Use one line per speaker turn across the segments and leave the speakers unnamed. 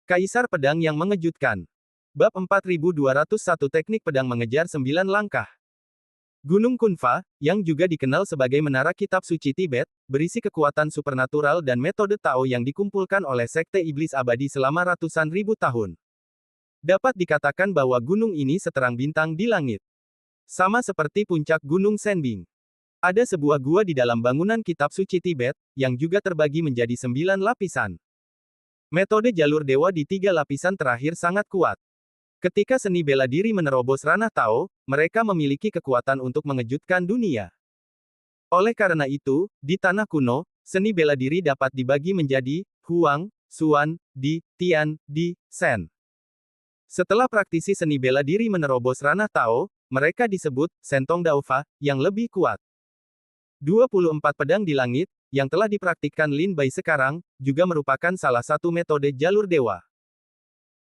Kaisar Pedang yang Mengejutkan. Bab 4201 Teknik Pedang Mengejar 9 Langkah. Gunung Kunfa, yang juga dikenal sebagai Menara Kitab Suci Tibet, berisi kekuatan supernatural dan metode Tao yang dikumpulkan oleh Sekte Iblis Abadi selama ratusan ribu tahun. Dapat dikatakan bahwa gunung ini seterang bintang di langit. Sama seperti puncak Gunung Senbing. Ada sebuah gua di dalam bangunan Kitab Suci Tibet, yang juga terbagi menjadi 9 lapisan. Metode jalur dewa di 3 lapisan terakhir sangat kuat. Ketika seni bela diri menerobos ranah Tao, mereka memiliki kekuatan untuk mengejutkan dunia. Oleh karena itu, di tanah kuno, seni bela diri dapat dibagi menjadi Huang, Xuan, Di, Tian, Di, Shen. Setelah praktisi seni bela diri menerobos ranah Tao, mereka disebut Sentong Daofa, yang lebih kuat. 24 pedang di langit, yang telah dipraktikkan Lin Bai sekarang, juga merupakan salah satu metode jalur dewa.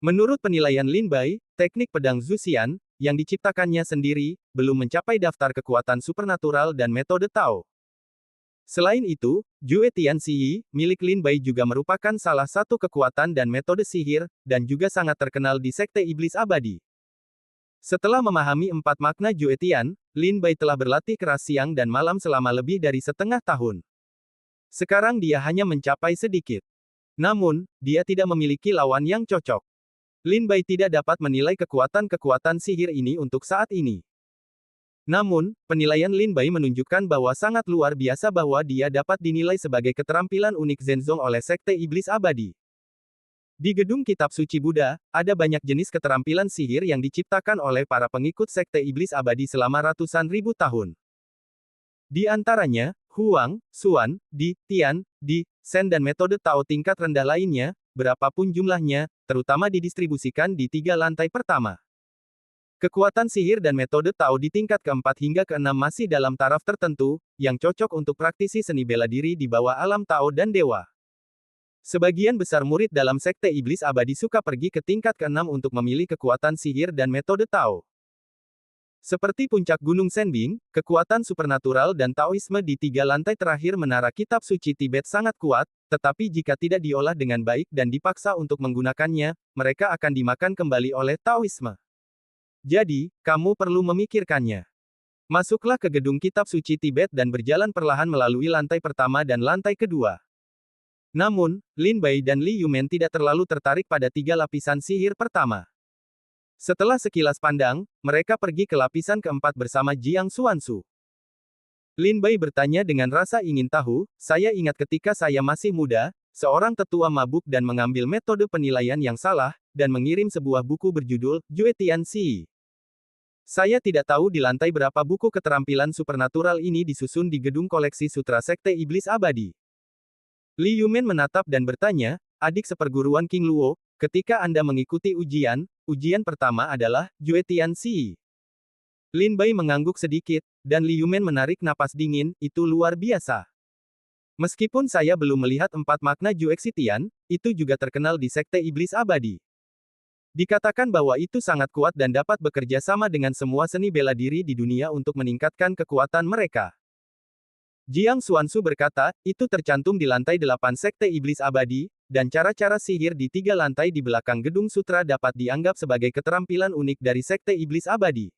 Menurut penilaian Lin Bai, teknik pedang Zuxian, yang diciptakannya sendiri, belum mencapai daftar kekuatan supernatural dan metode Tao. Selain itu, Jue Tianxi, milik Lin Bai juga merupakan salah satu kekuatan dan metode sihir, dan juga sangat terkenal di Sekte Iblis Abadi. Setelah memahami 4 makna Jue Tian, Lin Bai telah berlatih keras siang dan malam selama lebih dari setengah tahun. Sekarang dia hanya mencapai sedikit. Namun, dia tidak memiliki lawan yang cocok. Lin Bai tidak dapat menilai kekuatan-kekuatan sihir ini untuk saat ini. Namun, penilaian Lin Bai menunjukkan bahwa sangat luar biasa bahwa dia dapat dinilai sebagai keterampilan unik Zenzong oleh Sekte Iblis Abadi. Di Gedung Kitab Suci Buddha, ada banyak jenis keterampilan sihir yang diciptakan oleh para pengikut Sekte Iblis Abadi selama ratusan ribu tahun. Di antaranya, Huang, Xuan, Di, Tian, Di, Shen dan metode Tao tingkat rendah lainnya, berapapun jumlahnya, terutama didistribusikan di 3 lantai pertama. Kekuatan sihir dan metode Tao di tingkat keempat hingga keenam masih dalam taraf tertentu, yang cocok untuk praktisi seni bela diri di bawah alam Tao dan Dewa. Sebagian besar murid dalam Sekte Iblis Abadi suka pergi ke tingkat keenam untuk memilih kekuatan sihir dan metode Tao. Seperti puncak Gunung Senbing, kekuatan supernatural dan Taoisme di 3 lantai terakhir Menara Kitab Suci Tibet sangat kuat, tetapi jika tidak diolah dengan baik dan dipaksa untuk menggunakannya, mereka akan dimakan kembali oleh Taoisme. Jadi, kamu perlu memikirkannya. Masuklah ke Gedung Kitab Suci Tibet dan berjalan perlahan melalui lantai pertama dan lantai kedua. Namun, Lin Bai dan Li Yumen tidak terlalu tertarik pada 3 lapisan sihir pertama. Setelah sekilas pandang, mereka pergi ke lapisan keempat bersama Jiang Xuansu. Lin Bai bertanya dengan rasa ingin tahu, saya ingat ketika saya masih muda, seorang tetua mabuk dan mengambil metode penilaian yang salah, dan mengirim sebuah buku berjudul, Jue Tianxi. Saya tidak tahu di lantai berapa buku keterampilan supernatural ini disusun di gedung koleksi sutra Sekte Iblis Abadi. Li Yumen menatap dan bertanya, adik seperguruan King Luo, ketika Anda mengikuti ujian pertama adalah, Jue Tianxi. Lin Bai mengangguk sedikit, dan Li Yumen menarik napas dingin, itu luar biasa. Meskipun saya belum melihat 4 makna Jue Tian, itu juga terkenal di Sekte Iblis Abadi. Dikatakan bahwa itu sangat kuat dan dapat bekerja sama dengan semua seni bela diri di dunia untuk meningkatkan kekuatan mereka. Jiang Xuansu berkata, itu tercantum di lantai 8 Sekte Iblis Abadi, dan cara-cara sihir di 3 lantai di belakang Gedung Sutra dapat dianggap sebagai keterampilan unik dari Sekte Iblis Abadi.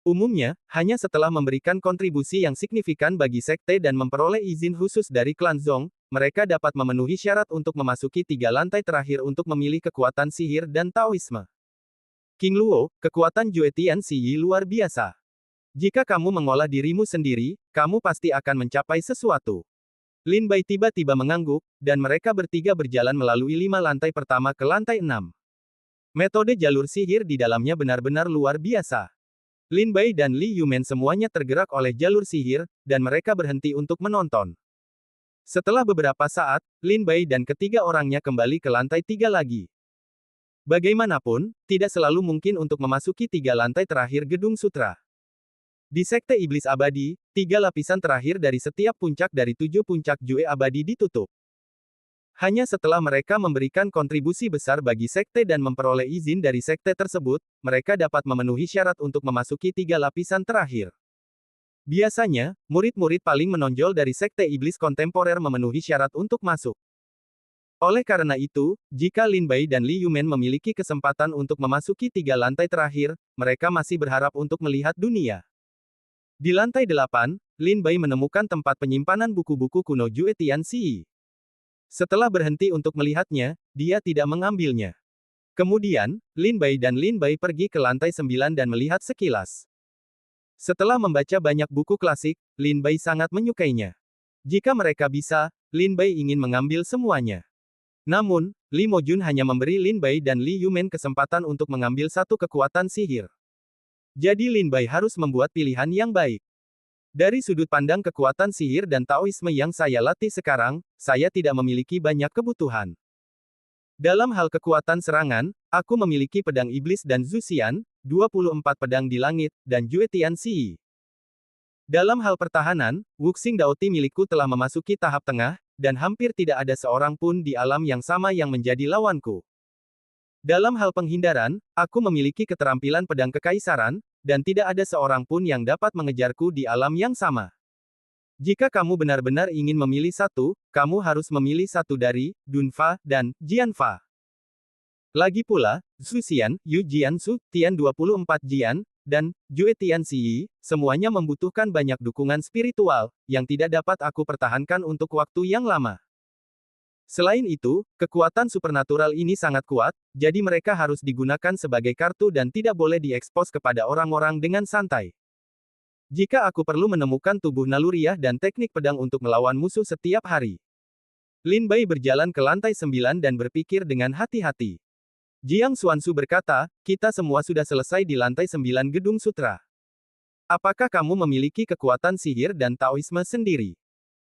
Umumnya, hanya setelah memberikan kontribusi yang signifikan bagi sekte dan memperoleh izin khusus dari klan Zong, mereka dapat memenuhi syarat untuk memasuki 3 lantai terakhir untuk memilih kekuatan sihir dan Taoisme. King Luo, kekuatan Jue Tianxi luar biasa. Jika kamu mengolah dirimu sendiri, kamu pasti akan mencapai sesuatu. Lin Bai tiba-tiba mengangguk, dan mereka bertiga berjalan melalui 5 lantai pertama ke lantai 6. Metode jalur sihir di dalamnya benar-benar luar biasa. Lin Bai dan Li Yumen semuanya tergerak oleh jalur sihir, dan mereka berhenti untuk menonton. Setelah beberapa saat, Lin Bai dan ketiga orangnya kembali ke lantai 3 lagi. Bagaimanapun, tidak selalu mungkin untuk memasuki 3 lantai terakhir Gedung Sutra. Di Sekte Iblis Abadi, 3 lapisan terakhir dari setiap puncak dari 7 puncak Jue Abadi ditutup. Hanya setelah mereka memberikan kontribusi besar bagi sekte dan memperoleh izin dari sekte tersebut, mereka dapat memenuhi syarat untuk memasuki 3 lapisan terakhir. Biasanya, murid-murid paling menonjol dari Sekte Iblis kontemporer memenuhi syarat untuk masuk. Oleh karena itu, jika Lin Bai dan Li Yumen memiliki kesempatan untuk memasuki 3 lantai terakhir, mereka masih berharap untuk melihat dunia. Di lantai 8, Lin Bai menemukan tempat penyimpanan buku-buku kuno Jue Tianxi. Setelah berhenti untuk melihatnya, dia tidak mengambilnya. Kemudian, Lin Bai dan Lin Bai pergi ke lantai 9 dan melihat sekilas. Setelah membaca banyak buku klasik, Lin Bai sangat menyukainya. Jika mereka bisa, Lin Bai ingin mengambil semuanya. Namun, Li Mojun hanya memberi Lin Bai dan Li Yumen kesempatan untuk mengambil satu kekuatan sihir. Jadi Lin Bai harus membuat pilihan yang baik. Dari sudut pandang kekuatan sihir dan Taoisme yang saya latih sekarang, saya tidak memiliki banyak kebutuhan. Dalam hal kekuatan serangan, aku memiliki pedang iblis dan Zuxian, 24 pedang di langit, dan Jue Tianxi. Dalam hal pertahanan, Wuxing Daoti milikku telah memasuki tahap tengah, dan hampir tidak ada seorang pun di alam yang sama yang menjadi lawanku. Dalam hal penghindaran, aku memiliki keterampilan pedang kekaisaran, dan tidak ada seorang pun yang dapat mengejarku di alam yang sama. Jika kamu benar-benar ingin memilih satu, kamu harus memilih satu dari Dunfa dan Jianfa. Lagi pula, Zuxian, Yu Jiansu, Tian 24 Jian, dan Jue Tianxi, semuanya membutuhkan banyak dukungan spiritual, yang tidak dapat aku pertahankan untuk waktu yang lama. Selain itu, kekuatan supernatural ini sangat kuat, jadi mereka harus digunakan sebagai kartu dan tidak boleh diekspos kepada orang-orang dengan santai. Jika aku perlu menemukan tubuh naluriah dan teknik pedang untuk melawan musuh setiap hari. Lin Bai berjalan ke lantai 9 dan berpikir dengan hati-hati. Jiang Xuansu berkata, kita semua sudah selesai di lantai 9 gedung sutra. Apakah kamu memiliki kekuatan sihir dan Taoisme sendiri?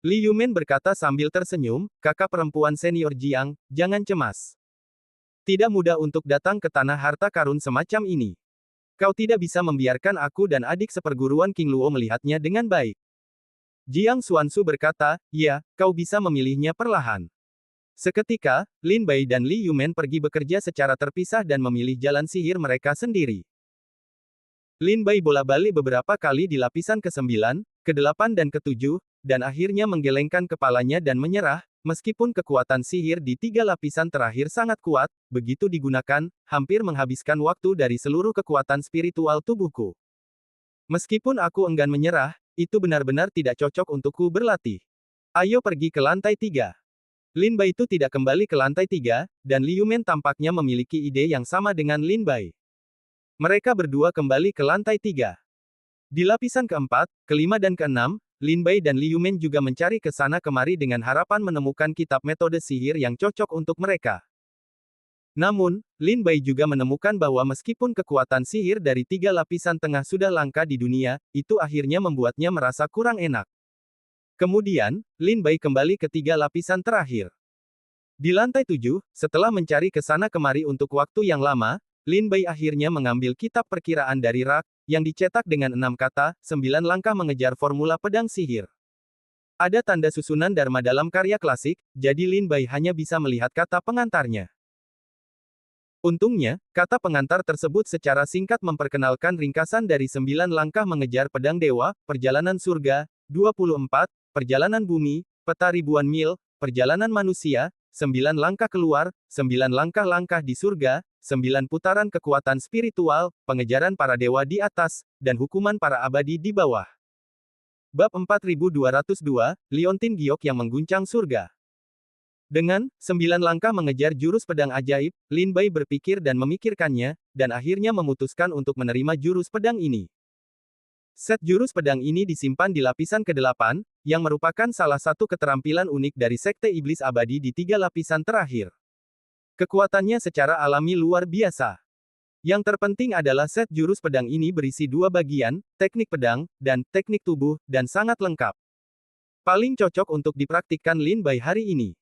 Li Yumen berkata sambil tersenyum, kakak perempuan senior Jiang, jangan cemas. Tidak mudah untuk datang ke tanah harta karun semacam ini. Kau tidak bisa membiarkan aku dan adik seperguruan King Luo melihatnya dengan baik. Jiang Xuansu berkata, ya, kau bisa memilihnya perlahan. Seketika, Lin Bai dan Li Yumen pergi bekerja secara terpisah dan memilih jalan sihir mereka sendiri. Lin Bai bola-balik beberapa kali di lapisan ke-9, ke-8 dan ke-7, dan akhirnya menggelengkan kepalanya dan menyerah, meskipun kekuatan sihir di 3 lapisan terakhir sangat kuat, begitu digunakan, hampir menghabiskan waktu dari seluruh kekuatan spiritual tubuhku. Meskipun aku enggan menyerah, itu benar-benar tidak cocok untukku berlatih. Ayo pergi ke lantai 3. Lin Bai itu tidak kembali ke lantai 3, dan Li Yumen tampaknya memiliki ide yang sama dengan Lin Bai. Mereka berdua kembali ke lantai 3. Di lapisan ke-4, ke-5 dan ke-6, Lin Bai dan Li Yumen juga mencari ke sana kemari dengan harapan menemukan kitab metode sihir yang cocok untuk mereka. Namun, Lin Bai juga menemukan bahwa meskipun kekuatan sihir dari 3 lapisan tengah sudah langka di dunia, itu akhirnya membuatnya merasa kurang enak. Kemudian, Lin Bai kembali ke 3 lapisan terakhir. Di lantai 7, setelah mencari ke sana kemari untuk waktu yang lama, Lin Bai akhirnya mengambil kitab perkiraan dari rak, yang dicetak dengan 6 kata, 9 langkah mengejar formula pedang sihir. Ada tanda susunan Dharma dalam karya klasik, jadi Lin Bai hanya bisa melihat kata pengantarnya. Untungnya, kata pengantar tersebut secara singkat memperkenalkan ringkasan dari 9 langkah mengejar pedang dewa, perjalanan surga, 24, perjalanan bumi, peta ribuan mil, perjalanan manusia, 9 langkah keluar, 9 langkah-langkah di surga, 9 putaran kekuatan spiritual, pengejaran para dewa di atas, dan hukuman para abadi di bawah. Bab 4202, Liontin Giok yang mengguncang surga. Dengan 9 langkah mengejar jurus pedang ajaib, Lin Bai berpikir dan memikirkannya, dan akhirnya memutuskan untuk menerima jurus pedang ini. Set jurus pedang ini disimpan di lapisan ke-8, yang merupakan salah satu keterampilan unik dari Sekte Iblis Abadi di 3 lapisan terakhir. Kekuatannya secara alami luar biasa. Yang terpenting adalah set jurus pedang ini berisi 2 bagian, teknik pedang, dan teknik tubuh, dan sangat lengkap. Paling cocok untuk dipraktikkan Lin Bai hari ini.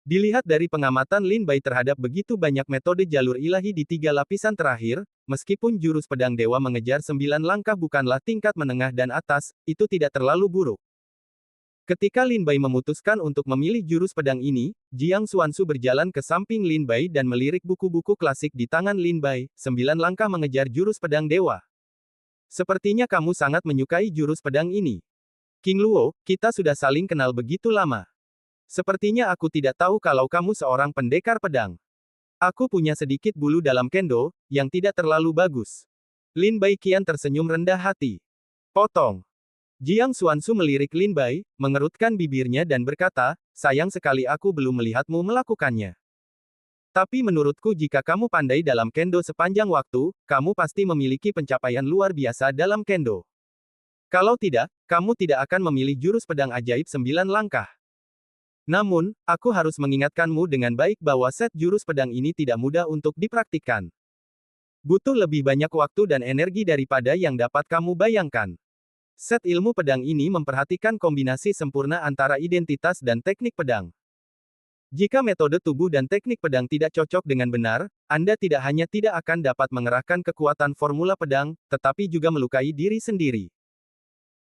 Dilihat dari pengamatan Lin Bai terhadap begitu banyak metode jalur ilahi di 3 lapisan terakhir, meskipun jurus pedang dewa mengejar 9 langkah bukanlah tingkat menengah dan atas, itu tidak terlalu buruk. Ketika Lin Bai memutuskan untuk memilih jurus pedang ini, Jiang Xuansu berjalan ke samping Lin Bai dan melirik buku-buku klasik di tangan Lin Bai, 9 langkah mengejar jurus pedang dewa. Sepertinya kamu sangat menyukai jurus pedang ini. King Luo, kita sudah saling kenal begitu lama. Sepertinya aku tidak tahu kalau kamu seorang pendekar pedang. Aku punya sedikit bulu dalam kendo, yang tidak terlalu bagus. Lin Bai kian tersenyum rendah hati. Potong. Jiang Xuansu melirik Lin Bai, mengerutkan bibirnya dan berkata, sayang sekali aku belum melihatmu melakukannya. Tapi menurutku jika kamu pandai dalam kendo sepanjang waktu, kamu pasti memiliki pencapaian luar biasa dalam kendo. Kalau tidak, kamu tidak akan memilih jurus pedang ajaib 9 langkah. Namun, aku harus mengingatkanmu dengan baik bahwa set jurus pedang ini tidak mudah untuk dipraktikkan. Butuh lebih banyak waktu dan energi daripada yang dapat kamu bayangkan. Set ilmu pedang ini memperhatikan kombinasi sempurna antara identitas dan teknik pedang. Jika metode tubuh dan teknik pedang tidak cocok dengan benar, Anda tidak hanya tidak akan dapat mengerahkan kekuatan formula pedang, tetapi juga melukai diri sendiri.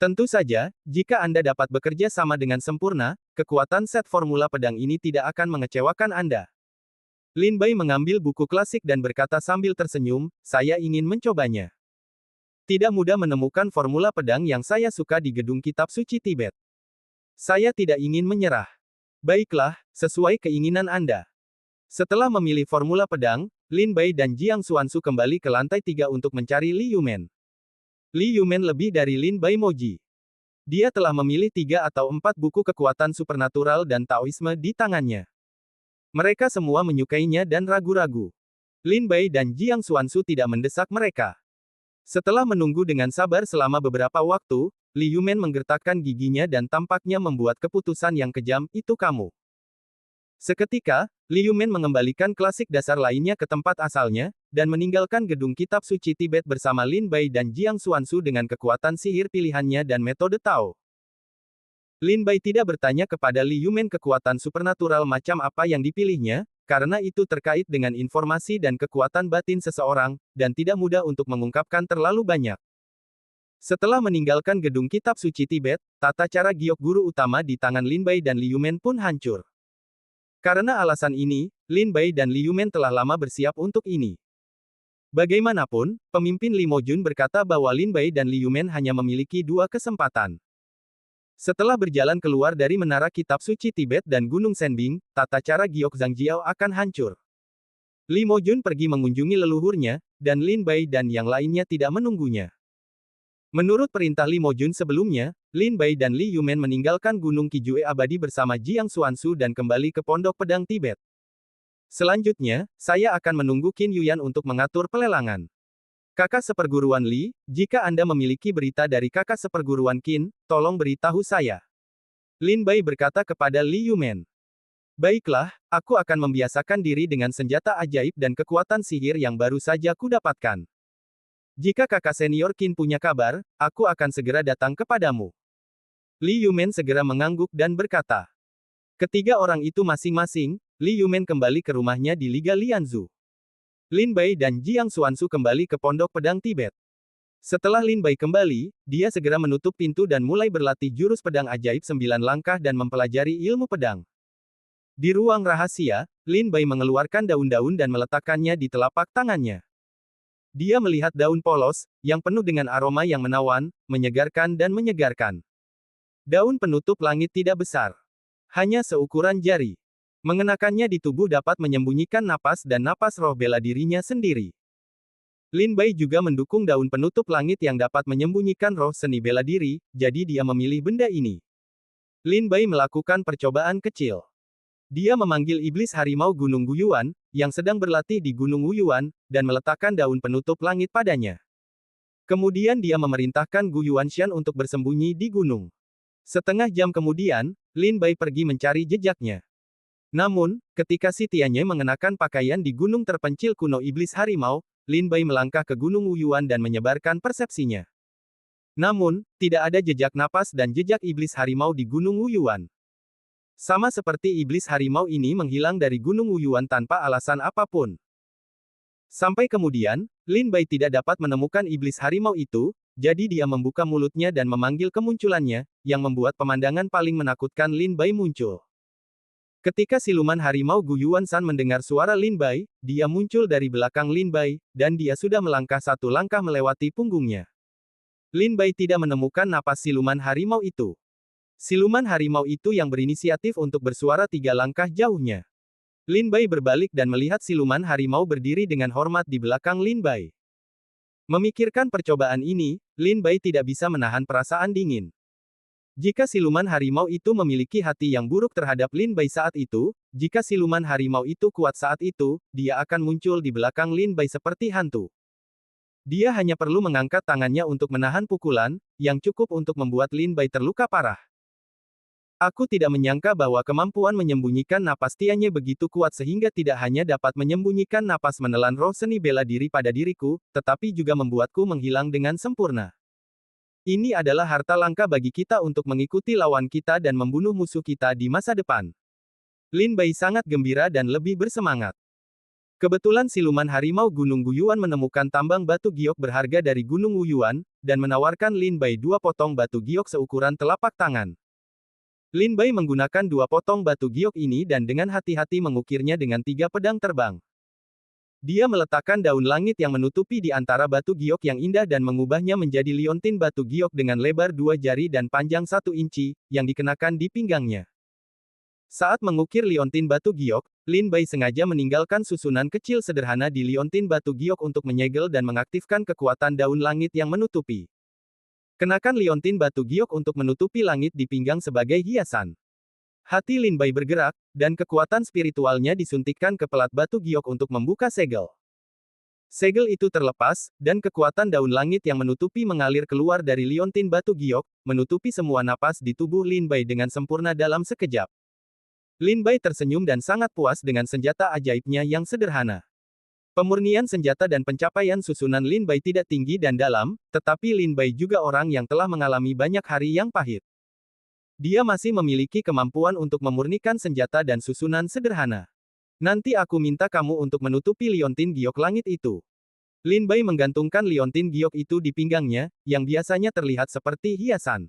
Tentu saja, jika Anda dapat bekerja sama dengan sempurna, kekuatan set formula pedang ini tidak akan mengecewakan Anda. Lin Bai mengambil buku klasik dan berkata sambil tersenyum, saya ingin mencobanya. Tidak mudah menemukan formula pedang yang saya suka di gedung kitab suci Tibet. Saya tidak ingin menyerah. Baiklah, sesuai keinginan Anda. Setelah memilih formula pedang, Lin Bai dan Jiang Xuansu kembali ke lantai 3 untuk mencari Li Yumen. Li Yumen lebih dari Lin Bai Moji. Dia telah memilih 3 atau 4 buku kekuatan supernatural dan Taoisme di tangannya. Mereka semua menyukainya dan ragu-ragu. Lin Bai dan Jiang Xuansu tidak mendesak mereka. Setelah menunggu dengan sabar selama beberapa waktu, Li Yumen menggertakkan giginya dan tampaknya membuat keputusan yang kejam, itu kamu. Seketika, Li Yumen mengembalikan klasik dasar lainnya ke tempat asalnya, dan meninggalkan gedung kitab suci Tibet bersama Lin Bai dan Jiang Xuansu dengan kekuatan sihir pilihannya dan metode Tao. Lin Bai tidak bertanya kepada Li Yumen kekuatan supernatural macam apa yang dipilihnya, karena itu terkait dengan informasi dan kekuatan batin seseorang, dan tidak mudah untuk mengungkapkan terlalu banyak. Setelah meninggalkan gedung kitab suci Tibet, tata cara giok guru utama di tangan Lin Bai dan Li Yumen pun hancur. Karena alasan ini, Lin Bai dan Li Yumen telah lama bersiap untuk ini. Bagaimanapun, pemimpin Li Mojun berkata bahwa Lin Bai dan Li Yumen hanya memiliki 2 kesempatan. Setelah berjalan keluar dari menara kitab suci Tibet dan Gunung Senbing, tata cara giok Zhangjiao akan hancur. Li Mojun pergi mengunjungi leluhurnya, dan Lin Bai dan yang lainnya tidak menunggunya. Menurut perintah Li Mojun sebelumnya, Lin Bai dan Li Yumen meninggalkan Gunung Qijue Abadi bersama Jiang Xuansu dan kembali ke Pondok Pedang Tibet. Selanjutnya, saya akan menunggu Qin Yuyan untuk mengatur pelelangan. Kakak seperguruan Li, jika Anda memiliki berita dari kakak seperguruan Qin, tolong beritahu saya. Lin Bai berkata kepada Li Yumen. Baiklah, aku akan membiasakan diri dengan senjata ajaib dan kekuatan sihir yang baru saja kudapatkan. Jika kakak senior Qin punya kabar, aku akan segera datang kepadamu. Li Yumen segera mengangguk dan berkata. Ketiga orang itu masing-masing, Li Yumen kembali ke rumahnya di Liga Lianzu. Lin Bai dan Jiang Xuansu kembali ke Pondok Pedang Tibet. Setelah Lin Bai kembali, dia segera menutup pintu dan mulai berlatih jurus pedang ajaib 9 langkah dan mempelajari ilmu pedang. Di ruang rahasia, Lin Bai mengeluarkan daun-daun dan meletakkannya di telapak tangannya. Dia melihat daun polos, yang penuh dengan aroma yang menawan, menyegarkan dan menyegarkan. Daun penutup langit tidak besar. Hanya seukuran jari. Mengenakannya di tubuh dapat menyembunyikan napas dan napas roh bela dirinya sendiri. Lin Bai juga mendukung daun penutup langit yang dapat menyembunyikan roh seni bela diri, jadi dia memilih benda ini. Lin Bai melakukan percobaan kecil. Dia memanggil iblis harimau Gunung Guyuan, yang sedang berlatih di Gunung Wuyuan, dan meletakkan daun penutup langit padanya. Kemudian dia memerintahkan Gu Yuanshan untuk bersembunyi di gunung. Setengah jam kemudian, Lin Bai pergi mencari jejaknya. Namun, ketika si Tianye mengenakan pakaian di gunung terpencil kuno iblis harimau, Lin Bai melangkah ke Gunung Wuyuan dan menyebarkan persepsinya. Namun, tidak ada jejak napas dan jejak iblis harimau di Gunung Wuyuan. Sama seperti iblis harimau ini menghilang dari Gunung Wuyuan tanpa alasan apapun. Sampai kemudian, Lin Bai tidak dapat menemukan iblis harimau itu, jadi dia membuka mulutnya dan memanggil kemunculannya, yang membuat pemandangan paling menakutkan Lin Bai muncul. Ketika siluman harimau Gu Yuan-san mendengar suara Lin Bai, dia muncul dari belakang Lin Bai, dan dia sudah melangkah 1 langkah melewati punggungnya. Lin Bai tidak menemukan napas siluman harimau itu. Siluman harimau itu yang berinisiatif untuk bersuara 3 langkah jauhnya. Lin Bai berbalik dan melihat siluman harimau berdiri dengan hormat di belakang Lin Bai. Memikirkan percobaan ini, Lin Bai tidak bisa menahan perasaan dingin. Jika siluman harimau itu memiliki hati yang buruk terhadap Lin Bai saat itu, jika siluman harimau itu kuat saat itu, dia akan muncul di belakang Lin Bai seperti hantu. Dia hanya perlu mengangkat tangannya untuk menahan pukulan, yang cukup untuk membuat Lin Bai terluka parah. Aku tidak menyangka bahwa kemampuan menyembunyikan napas Tianye begitu kuat sehingga tidak hanya dapat menyembunyikan napas menelan roh seni bela diri pada diriku, tetapi juga membuatku menghilang dengan sempurna. Ini adalah harta langka bagi kita untuk mengikuti lawan kita dan membunuh musuh kita di masa depan. Lin Bai sangat gembira dan lebih bersemangat. Kebetulan siluman harimau Gunung Guyuan menemukan tambang batu giok berharga dari Gunung Wuyuan, dan menawarkan Lin Bai 2 potong batu giok seukuran telapak tangan. Lin Bai menggunakan 2 potong batu giok ini dan dengan hati-hati mengukirnya dengan 3 pedang terbang. Dia meletakkan daun langit yang menutupi di antara batu giok yang indah dan mengubahnya menjadi liontin batu giok dengan lebar 2 jari dan panjang 1 inci, yang dikenakan di pinggangnya. Saat mengukir liontin batu giok, Lin Bai sengaja meninggalkan susunan kecil sederhana di liontin batu giok untuk menyegel dan mengaktifkan kekuatan daun langit yang menutupi. Kenakan liontin batu giok untuk menutupi langit di pinggang sebagai hiasan. Hati Lin Bai bergerak, dan kekuatan spiritualnya disuntikkan ke pelat batu giok untuk membuka segel. Segel itu terlepas, dan kekuatan daun langit yang menutupi mengalir keluar dari liontin batu giok, menutupi semua napas di tubuh Lin Bai dengan sempurna dalam sekejap. Lin Bai tersenyum dan sangat puas dengan senjata ajaibnya yang sederhana. Pemurnian senjata dan pencapaian susunan Lin Bai tidak tinggi dan dalam, tetapi Lin Bai juga orang yang telah mengalami banyak hari yang pahit. Dia masih memiliki kemampuan untuk memurnikan senjata dan susunan sederhana. Nanti aku minta kamu untuk menutupi liontin giok langit itu. Lin Bai menggantungkan liontin giok itu di pinggangnya, yang biasanya terlihat seperti hiasan.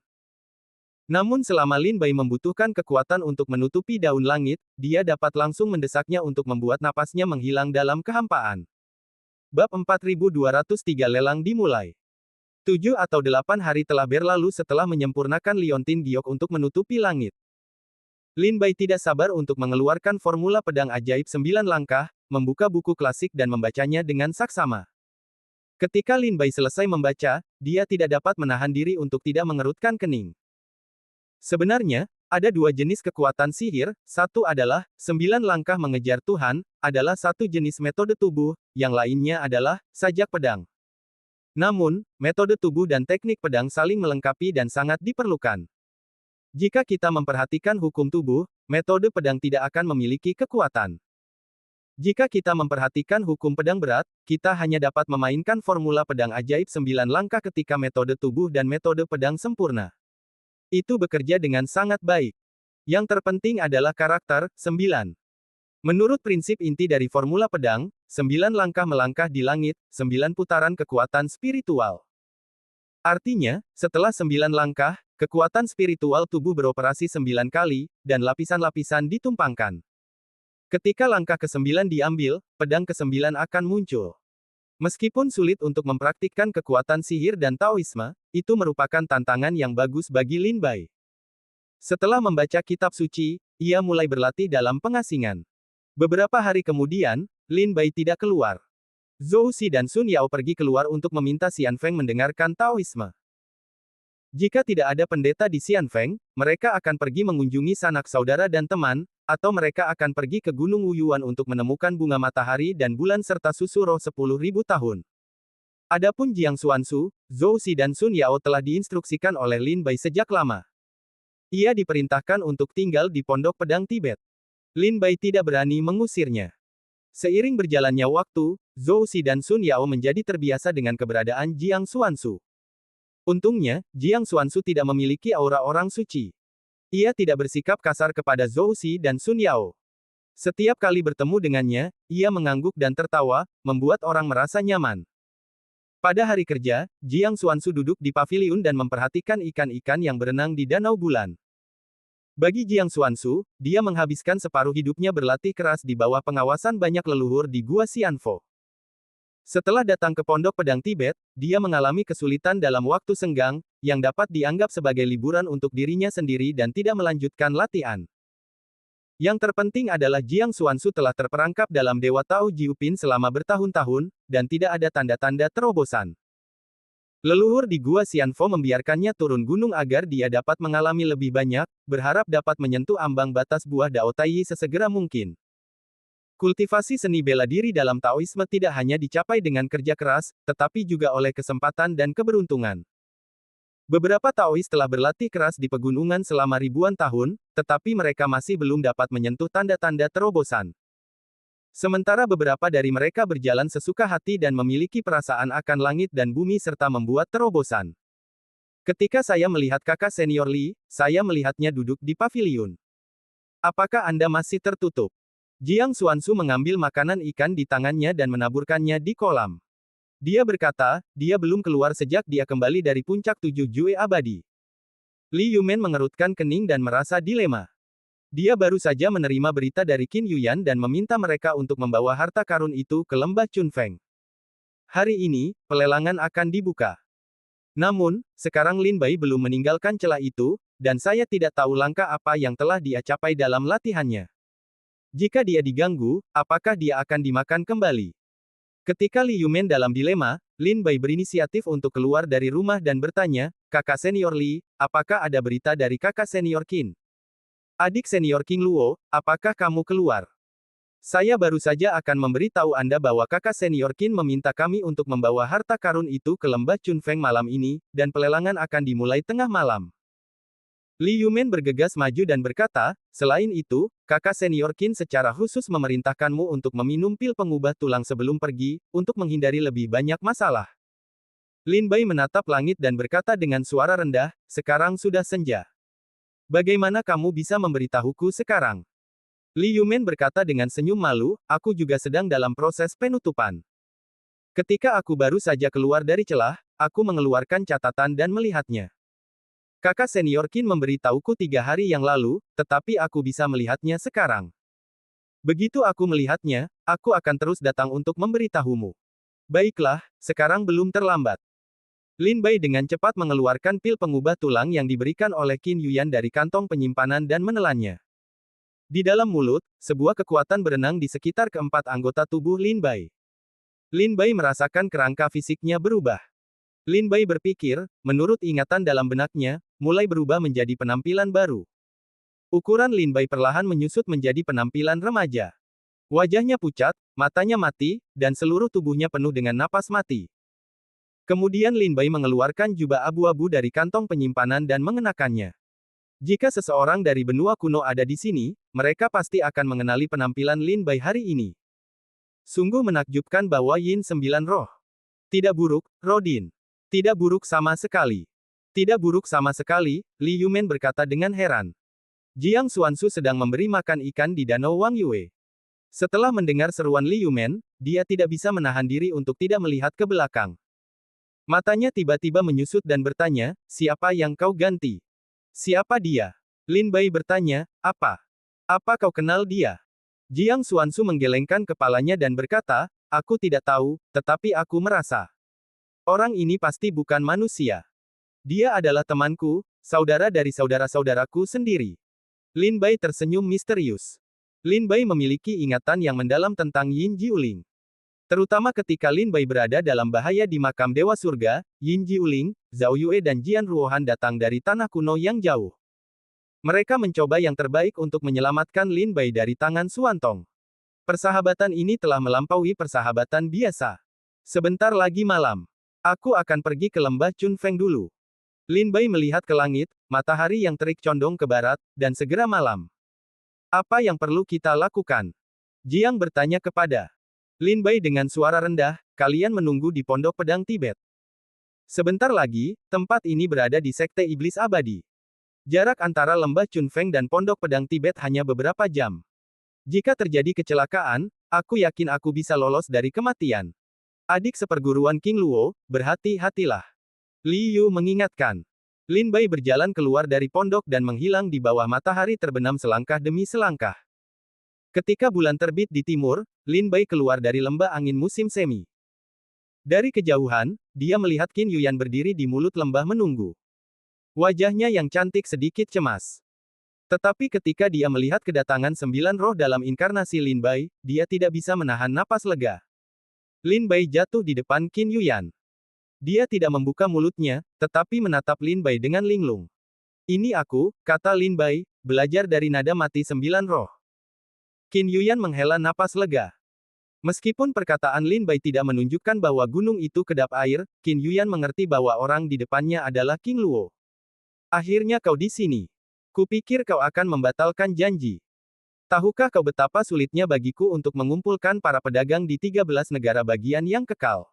Namun selama Lin Bai membutuhkan kekuatan untuk menutupi daun langit, dia dapat langsung mendesaknya untuk membuat napasnya menghilang dalam kehampaan. Bab 4203 Lelang dimulai. 7 atau 8 hari telah berlalu setelah menyempurnakan liontin giok untuk menutupi langit. Lin Bai tidak sabar untuk mengeluarkan formula pedang ajaib 9 langkah, membuka buku klasik dan membacanya dengan saksama. Ketika Lin Bai selesai membaca, dia tidak dapat menahan diri untuk tidak mengerutkan kening. Sebenarnya, ada 2 jenis kekuatan sihir, satu adalah 9 langkah mengejar Tuhan, adalah satu jenis metode tubuh, yang lainnya adalah sajak pedang. Namun, metode tubuh dan teknik pedang saling melengkapi dan sangat diperlukan. Jika kita memperhatikan hukum tubuh, metode pedang tidak akan memiliki kekuatan. Jika kita memperhatikan hukum pedang berat, kita hanya dapat memainkan formula pedang ajaib 9 langkah ketika metode tubuh dan metode pedang sempurna. Itu bekerja dengan sangat baik. Yang terpenting adalah karakter, 9. Menurut prinsip inti dari formula pedang, 9 langkah melangkah di langit, 9 putaran kekuatan spiritual. Artinya, setelah 9 langkah, kekuatan spiritual tubuh beroperasi 9 kali, dan lapisan-lapisan ditumpangkan. Ketika langkah ke-9 diambil, pedang ke-9 akan muncul. Meskipun sulit untuk mempraktikkan kekuatan sihir dan Taoisme, itu merupakan tantangan yang bagus bagi Lin Bai. Setelah membaca kitab suci, ia mulai berlatih dalam pengasingan. Beberapa hari kemudian, Lin Bai tidak keluar. Zhou Xi dan Sun Yao pergi keluar untuk meminta Xian Feng mendengarkan Taoisme. Jika tidak ada pendeta di Xian Feng, mereka akan pergi mengunjungi sanak saudara dan teman, atau mereka akan pergi ke Gunung Wuyuan untuk menemukan bunga matahari dan bulan serta susu roh 10.000 tahun. Adapun Jiang Xuanzu, Zhou Xi dan Sun Yao telah diinstruksikan oleh Lin Bai sejak lama. Ia diperintahkan untuk tinggal di Pondok Pedang Tibet. Lin Bai tidak berani mengusirnya. Seiring berjalannya waktu, Zhou Xi dan Sun Yao menjadi terbiasa dengan keberadaan Jiang Xuanzu. Untungnya, Jiang Xuanzu tidak memiliki aura orang suci. Ia tidak bersikap kasar kepada Zhou Xi dan Sun Yao. Setiap kali bertemu dengannya, ia mengangguk dan tertawa, membuat orang merasa nyaman. Pada hari kerja, Jiang Xuanzu duduk di paviliun dan memperhatikan ikan-ikan yang berenang di danau bulan. Bagi Jiang Xuanzu, dia menghabiskan separuh hidupnya berlatih keras di bawah pengawasan banyak leluhur di Gua Xianfo. Setelah datang ke Pondok Pedang Tibet, dia mengalami kesulitan dalam waktu senggang, yang dapat dianggap sebagai liburan untuk dirinya sendiri dan tidak melanjutkan latihan. Yang terpenting adalah Jiang Xuanzu telah terperangkap dalam Dewa Tao Jiupin selama bertahun-tahun, dan tidak ada tanda-tanda terobosan. Leluhur di Gua Xianfo membiarkannya turun gunung agar dia dapat mengalami lebih banyak, berharap dapat menyentuh ambang batas buah Dao Taiyi sesegera mungkin. Kultivasi seni bela diri dalam Taoisme tidak hanya dicapai dengan kerja keras, tetapi juga oleh kesempatan dan keberuntungan. Beberapa Taois telah berlatih keras di pegunungan selama ribuan tahun, tetapi mereka masih belum dapat menyentuh tanda-tanda terobosan. Sementara beberapa dari mereka berjalan sesuka hati dan memiliki perasaan akan langit dan bumi serta membuat terobosan. Ketika saya melihat kakak senior Li, saya melihatnya duduk di paviliun. Apakah Anda masih tertutup? Jiang Xuanzu mengambil makanan ikan di tangannya dan menaburkannya di kolam. Dia berkata, dia belum keluar sejak dia kembali dari puncak 7 Jue abadi. Li Yumen mengerutkan kening dan merasa dilema. Dia baru saja menerima berita dari Qin Yuyan dan meminta mereka untuk membawa harta karun itu ke lembah Chunfeng. Hari ini, pelelangan akan dibuka. Namun, sekarang Lin Bai belum meninggalkan celah itu, dan saya tidak tahu langkah apa yang telah dia capai dalam latihannya. Jika dia diganggu, apakah dia akan dimakan kembali? Ketika Li Yumen dalam dilema, Lin Bai berinisiatif untuk keluar dari rumah dan bertanya, "Kakak senior Li, apakah ada berita dari kakak senior Qin? Adik senior King Luo, apakah kamu keluar? Saya baru saja akan memberitahu Anda bahwa kakak senior Qin meminta kami untuk membawa harta karun itu ke lembah Chunfeng malam ini, dan pelelangan akan dimulai tengah malam." Li Yumen bergegas maju dan berkata, "Selain itu, kakak senior Qin secara khusus memerintahkanmu untuk meminum pil pengubah tulang sebelum pergi, untuk menghindari lebih banyak masalah." Lin Bai menatap langit dan berkata dengan suara rendah, "Sekarang sudah senja. Bagaimana kamu bisa memberitahuku sekarang?" Li Yumen berkata dengan senyum malu, "Aku juga sedang dalam proses penutupan. Ketika aku baru saja keluar dari celah, aku mengeluarkan catatan dan melihatnya. Kakak senior Qin memberitahuku 3 hari yang lalu, tetapi aku bisa melihatnya sekarang. Begitu aku melihatnya, aku akan terus datang untuk memberitahumu." "Baiklah, sekarang belum terlambat." Lin Bai dengan cepat mengeluarkan pil pengubah tulang yang diberikan oleh Qin Yuyan dari kantong penyimpanan dan menelannya. Di dalam mulut, sebuah kekuatan berenang di sekitar keempat anggota tubuh Lin Bai. Lin Bai merasakan kerangka fisiknya berubah. Lin Bai berpikir, menurut ingatan dalam benaknya, mulai berubah menjadi penampilan baru. Ukuran Lin Bai perlahan menyusut menjadi penampilan remaja. Wajahnya pucat, matanya mati, dan seluruh tubuhnya penuh dengan napas mati. Kemudian Lin Bai mengeluarkan jubah abu-abu dari kantong penyimpanan dan mengenakannya. Jika seseorang dari benua kuno ada di sini, mereka pasti akan mengenali penampilan Lin Bai hari ini. Sungguh menakjubkan bahwa Yin 9 roh. Tidak buruk, Rodin. Tidak buruk sama sekali. Tidak buruk sama sekali, Li Yumen berkata dengan heran. Jiang Xuanzu sedang memberi makan ikan di danau Wang Yue. Setelah mendengar seruan Li Yumen, dia tidak bisa menahan diri untuk tidak melihat ke belakang. Matanya tiba-tiba menyusut dan bertanya, "Siapa yang kau ganti? Siapa dia?" Lin Bai bertanya, "Apa? Apa kau kenal dia?" Jiang Xuanzu menggelengkan kepalanya dan berkata, "Aku tidak tahu, tetapi aku merasa. Orang ini pasti bukan manusia. Dia adalah temanku, saudara dari saudara-saudaraku sendiri." Lin Bai tersenyum misterius. Lin Bai memiliki ingatan yang mendalam tentang Yin Jiuling. Terutama ketika Lin Bai berada dalam bahaya di makam Dewa Surga, Yin Jiuling, Zhao Yue dan Jian Ruohan datang dari tanah kuno yang jauh. Mereka mencoba yang terbaik untuk menyelamatkan Lin Bai dari tangan Xuantong. Persahabatan ini telah melampaui persahabatan biasa. Sebentar lagi malam. Aku akan pergi ke lembah Chunfeng dulu. Lin Bai melihat ke langit, matahari yang terik condong ke barat, dan segera malam. "Apa yang perlu kita lakukan?" Jiang bertanya kepada Lin Bai dengan suara rendah, "Kalian menunggu di Pondok Pedang Tibet. Sebentar lagi, tempat ini berada di Sekte Iblis Abadi. Jarak antara lembah Chunfeng dan Pondok Pedang Tibet hanya beberapa jam. Jika terjadi kecelakaan, aku yakin aku bisa lolos dari kematian. Adik seperguruan King Luo, berhati-hatilah." Li Yu mengingatkan. Lin Bai berjalan keluar dari pondok dan menghilang di bawah matahari terbenam selangkah demi selangkah. Ketika bulan terbit di timur, Lin Bai keluar dari lembah angin musim semi. Dari kejauhan, dia melihat Qin Yuyan berdiri di mulut lembah menunggu. Wajahnya yang cantik sedikit cemas. Tetapi ketika dia melihat kedatangan 9 roh dalam inkarnasi Lin Bai, dia tidak bisa menahan napas lega. Lin Bai jatuh di depan Qin Yuyan. Dia tidak membuka mulutnya, tetapi menatap Lin Bai dengan linglung. Ini aku, kata Lin Bai, belajar dari nada mati 9 roh. Qin Yuyan menghela napas lega. Meskipun perkataan Lin Bai tidak menunjukkan bahwa gunung itu kedap air, Qin Yuyan mengerti bahwa orang di depannya adalah King Luo. Akhirnya kau di sini. Kupikir kau akan membatalkan janji. Tahukah kau betapa sulitnya bagiku untuk mengumpulkan para pedagang di 13 negara bagian yang kekal?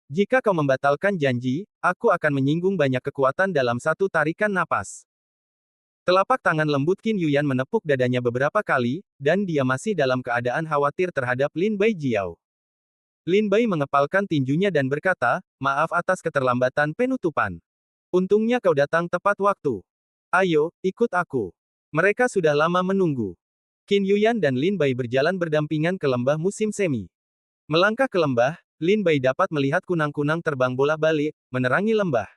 Jika kau membatalkan janji, aku akan menyinggung banyak kekuatan dalam satu tarikan napas. Telapak tangan lembut Qin Yuyan menepuk dadanya beberapa kali, dan dia masih dalam keadaan khawatir terhadap Lin Bai Jiao. Lin Bai mengepalkan tinjunya dan berkata, maaf atas keterlambatan penutupan. Untungnya kau datang tepat waktu. Ayo, ikut aku. Mereka sudah lama menunggu. Qin Yuyan dan Lin Bai berjalan berdampingan ke lembah musim semi. Melangkah ke lembah, Lin Bai dapat melihat kunang-kunang terbang bolak-balik, menerangi lembah.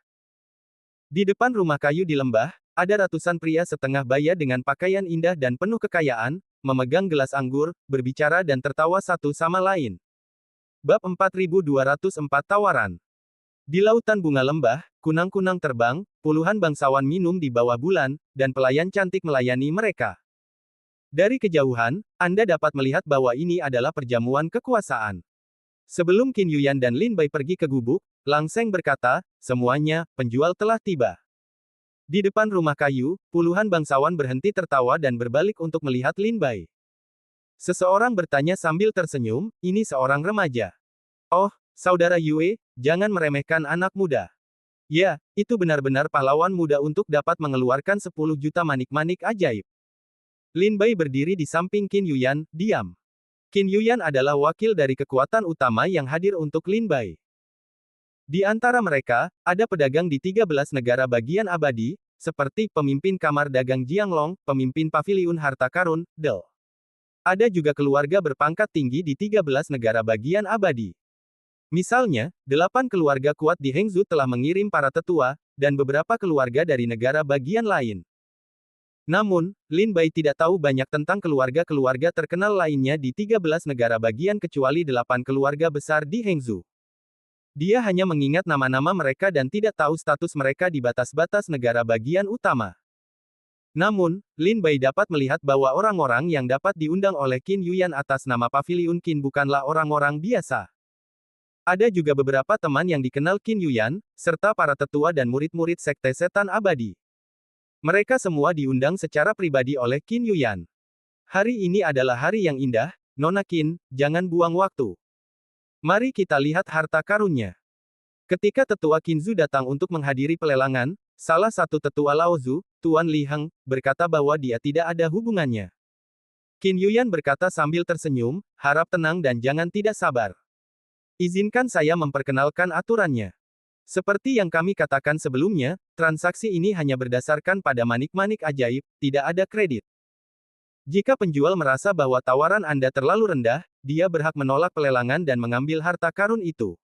Di depan rumah kayu di lembah, ada ratusan pria setengah baya dengan pakaian indah dan penuh kekayaan, memegang gelas anggur, berbicara dan tertawa satu sama lain. Bab 4204 Tawaran. Di lautan bunga lembah, kunang-kunang terbang, puluhan bangsawan minum di bawah bulan, dan pelayan cantik melayani mereka. Dari kejauhan, Anda dapat melihat bahwa ini adalah perjamuan kekuasaan. Sebelum Qin Yuyan dan Lin Bai pergi ke gubuk, Lang Seng berkata, semuanya, penjual telah tiba. Di depan rumah kayu, puluhan bangsawan berhenti tertawa dan berbalik untuk melihat Lin Bai. Seseorang bertanya sambil tersenyum, ini seorang remaja. Oh, saudara Yue, jangan meremehkan anak muda. Ya, itu benar-benar pahlawan muda untuk dapat mengeluarkan 10 juta manik-manik ajaib. Lin Bai berdiri di samping Qin Yuyan, diam. Qin Yuyan adalah wakil dari kekuatan utama yang hadir untuk Lin Bai. Di antara mereka, ada pedagang di 13 negara bagian abadi, seperti pemimpin kamar dagang Jianglong, pemimpin paviliun harta karun, Del. Ada juga keluarga berpangkat tinggi di 13 negara bagian abadi. Misalnya, 8 keluarga kuat di Hengzhou telah mengirim para tetua, dan beberapa keluarga dari negara bagian lain. Namun, Lin Bai tidak tahu banyak tentang keluarga-keluarga terkenal lainnya di 13 negara bagian kecuali 8 keluarga besar di Hengzhou. Dia hanya mengingat nama-nama mereka dan tidak tahu status mereka di batas-batas negara bagian utama. Namun, Lin Bai dapat melihat bahwa orang-orang yang dapat diundang oleh Qin Yuyan atas nama Paviliun Qin bukanlah orang-orang biasa. Ada juga beberapa teman yang dikenal Qin Yuyan, serta para tetua dan murid-murid Sekte Setan Abadi. Mereka semua diundang secara pribadi oleh Qin Yuyan. Hari ini adalah hari yang indah, Nona Qin, jangan buang waktu. Mari kita lihat harta karunnya. Ketika tetua Qinzu datang untuk menghadiri pelelangan, salah satu tetua Laozu, Tuan Li Heng, berkata bahwa dia tidak ada hubungannya. Qin Yuyan berkata sambil tersenyum, harap tenang dan jangan tidak sabar. Izinkan saya memperkenalkan aturannya. Seperti yang kami katakan sebelumnya, transaksi ini hanya berdasarkan pada manik-manik ajaib, tidak ada kredit. Jika penjual merasa bahwa tawaran Anda terlalu rendah, dia berhak menolak pelelangan dan mengambil harta karun itu.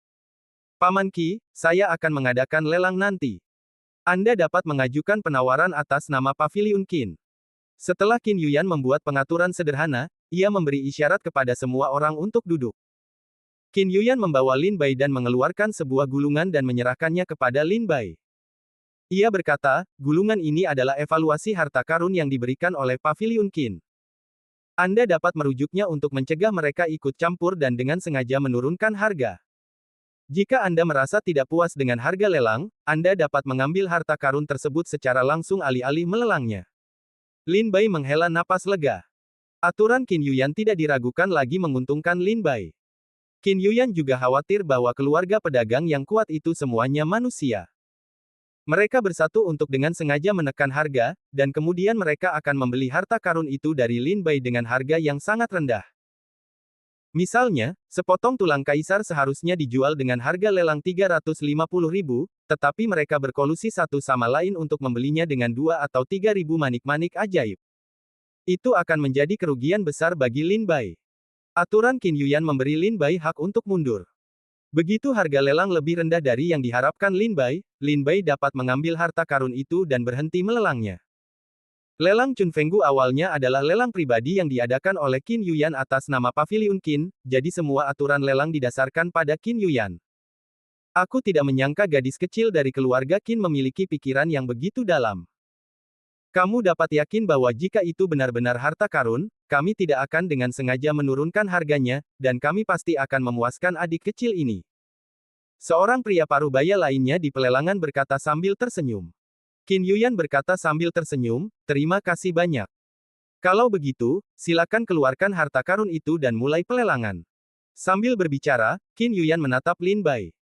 Paman Qi, saya akan mengadakan lelang nanti. Anda dapat mengajukan penawaran atas nama Paviliun Qin. Setelah Qin Yuyan membuat pengaturan sederhana, ia memberi isyarat kepada semua orang untuk duduk. Qin Yuyan membawa Lin Bai dan mengeluarkan sebuah gulungan dan menyerahkannya kepada Lin Bai. Ia berkata, gulungan ini adalah evaluasi harta karun yang diberikan oleh Paviliun Qin. Anda dapat merujuknya untuk mencegah mereka ikut campur dan dengan sengaja menurunkan harga. Jika Anda merasa tidak puas dengan harga lelang, Anda dapat mengambil harta karun tersebut secara langsung alih-alih melelangnya. Lin Bai menghela napas lega. Aturan Qin Yuyan tidak diragukan lagi menguntungkan Lin Bai. Qin Yuyan juga khawatir bahwa keluarga pedagang yang kuat itu semuanya manusia. Mereka bersatu untuk dengan sengaja menekan harga, dan kemudian mereka akan membeli harta karun itu dari Lin Bai dengan harga yang sangat rendah. Misalnya, sepotong tulang kaisar seharusnya dijual dengan harga lelang 350.000, tetapi mereka berkolusi satu sama lain untuk membelinya dengan 2 atau 3.000 manik-manik ajaib. Itu akan menjadi kerugian besar bagi Lin Bai. Aturan Qin Yuyan memberi Lin Bai hak untuk mundur. Begitu harga lelang lebih rendah dari yang diharapkan Lin Bai dapat mengambil harta karun itu dan berhenti melelangnya. Lelang Chun Fenggu awalnya adalah lelang pribadi yang diadakan oleh Qin Yuyan atas nama Paviliun Qin, jadi semua aturan lelang didasarkan pada Qin Yuyan. Aku tidak menyangka gadis kecil dari keluarga Qin memiliki pikiran yang begitu dalam. Kamu dapat yakin bahwa jika itu benar-benar harta karun, kami tidak akan dengan sengaja menurunkan harganya, dan kami pasti akan memuaskan adik kecil ini. Seorang pria parubaya lainnya di pelelangan berkata sambil tersenyum. Qin Yuyan berkata sambil tersenyum, terima kasih banyak. Kalau begitu, silakan keluarkan harta karun itu dan mulai pelelangan. Sambil berbicara, Qin Yuyan menatap Lin Bai.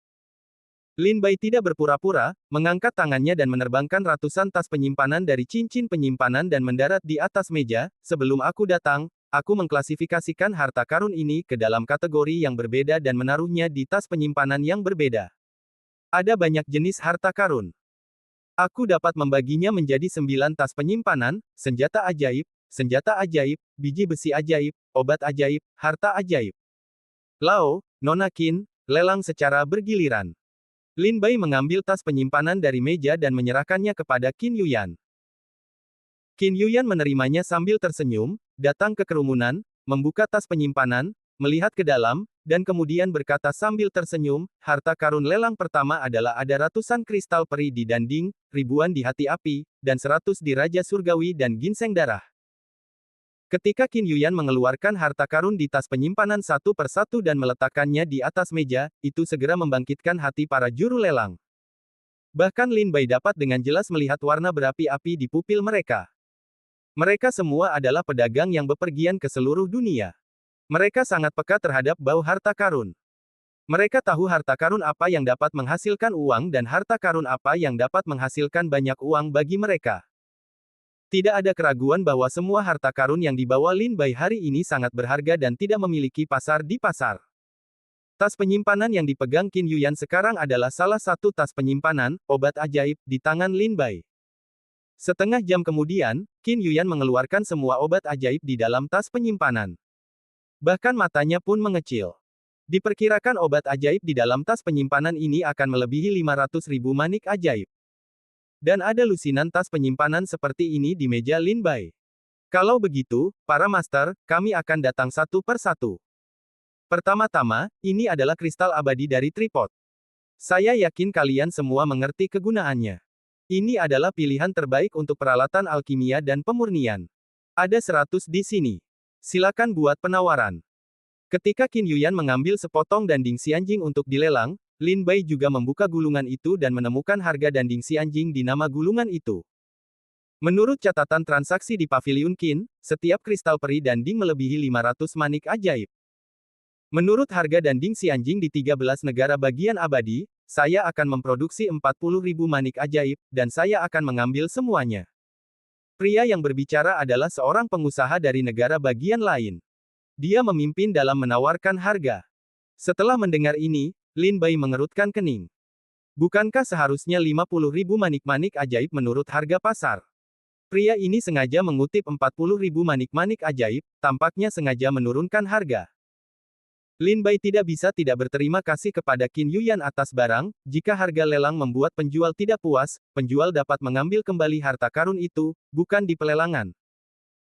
Lin Bai tidak berpura-pura, mengangkat tangannya dan menerbangkan ratusan tas penyimpanan dari cincin penyimpanan dan mendarat di atas meja. Sebelum aku datang, aku mengklasifikasikan harta karun ini ke dalam kategori yang berbeda dan menaruhnya di tas penyimpanan yang berbeda. Ada banyak jenis harta karun. Aku dapat membaginya menjadi 9 tas penyimpanan, senjata ajaib, biji besi ajaib, obat ajaib, harta ajaib. Lao, Nona Qin, lelang secara bergiliran. Lin Bai mengambil tas penyimpanan dari meja dan menyerahkannya kepada Qin Yuyan. Qin Yuyan menerimanya sambil tersenyum, datang ke kerumunan, membuka tas penyimpanan, melihat ke dalam, dan kemudian berkata sambil tersenyum, harta karun lelang pertama adalah ada ratusan kristal peri di dinding, ribuan di hati api, dan 100 di Raja Surgawi dan ginseng darah. Ketika Qin Yuyan mengeluarkan harta karun di tas penyimpanan satu persatu dan meletakkannya di atas meja, itu segera membangkitkan hati para juru lelang. Bahkan Lin Bai dapat dengan jelas melihat warna berapi-api di pupil mereka. Mereka semua adalah pedagang yang bepergian ke seluruh dunia. Mereka sangat peka terhadap bau harta karun. Mereka tahu harta karun apa yang dapat menghasilkan uang dan harta karun apa yang dapat menghasilkan banyak uang bagi mereka. Tidak ada keraguan bahwa semua harta karun yang dibawa Lin Bai hari ini sangat berharga dan tidak memiliki pasar di pasar. Tas penyimpanan yang dipegang Qin Yuyan sekarang adalah salah satu tas penyimpanan, obat ajaib, di tangan Lin Bai. Setengah jam kemudian, Qin Yuyan mengeluarkan semua obat ajaib di dalam tas penyimpanan. Bahkan matanya pun mengecil. Diperkirakan obat ajaib di dalam tas penyimpanan ini akan melebihi 500.000 manik ajaib. Dan ada lusinan tas penyimpanan seperti ini di meja Lin Bai. Kalau begitu, para master, kami akan datang satu per satu. Pertama-tama, ini adalah kristal abadi dari tripod. Saya yakin kalian semua mengerti kegunaannya. Ini adalah pilihan terbaik untuk peralatan alkimia dan pemurnian. Ada 100 di sini. Silakan buat penawaran. Ketika Qin Yuyan mengambil sepotong danding si anjing untuk dilelang, Lin Bai juga membuka gulungan itu dan menemukan harga danding si anjing di nama gulungan itu. Menurut catatan transaksi di Paviliun Qin, setiap kristal peri danding melebihi 500 manik ajaib. Menurut harga danding si anjing di 13 negara bagian abadi, saya akan memproduksi 40.000 manik ajaib, dan saya akan mengambil semuanya. Pria yang berbicara adalah seorang pengusaha dari negara bagian lain. Dia memimpin dalam menawarkan harga. Setelah mendengar ini, Lin Bai mengerutkan kening. Bukankah seharusnya 50.000 manik-manik ajaib menurut harga pasar? Pria ini sengaja mengutip 40.000 manik-manik ajaib, tampaknya sengaja menurunkan harga. Lin Bai tidak bisa tidak berterima kasih kepada Qin Yuyan atas barang, jika harga lelang membuat penjual tidak puas, penjual dapat mengambil kembali harta karun itu, bukan di pelelangan.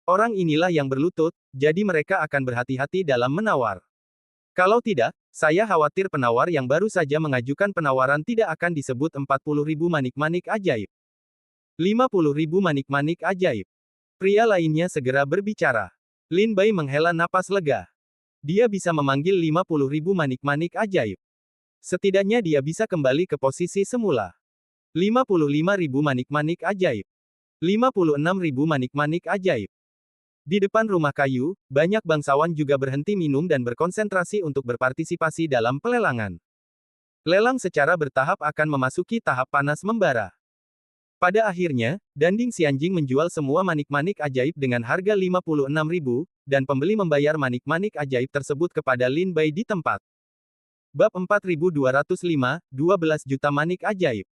Orang inilah yang berlutut, jadi mereka akan berhati-hati dalam menawar. Kalau tidak, saya khawatir penawar yang baru saja mengajukan penawaran tidak akan disebut 40.000 manik-manik ajaib. 50.000 manik-manik ajaib. Pria lainnya segera berbicara. Lin Bai menghela napas lega. Dia bisa memanggil 50.000 manik-manik ajaib. Setidaknya dia bisa kembali ke posisi semula. 55.000 manik-manik ajaib. 56.000 manik-manik ajaib. Di depan rumah kayu, banyak bangsawan juga berhenti minum dan berkonsentrasi untuk berpartisipasi dalam pelelangan. Lelang secara bertahap akan memasuki tahap panas membara. Pada akhirnya, danding si anjing menjual semua manik-manik ajaib dengan harga 56.000, dan pembeli membayar manik-manik ajaib tersebut kepada Lin Bai di tempat. Bab 4205, 12 juta manik ajaib.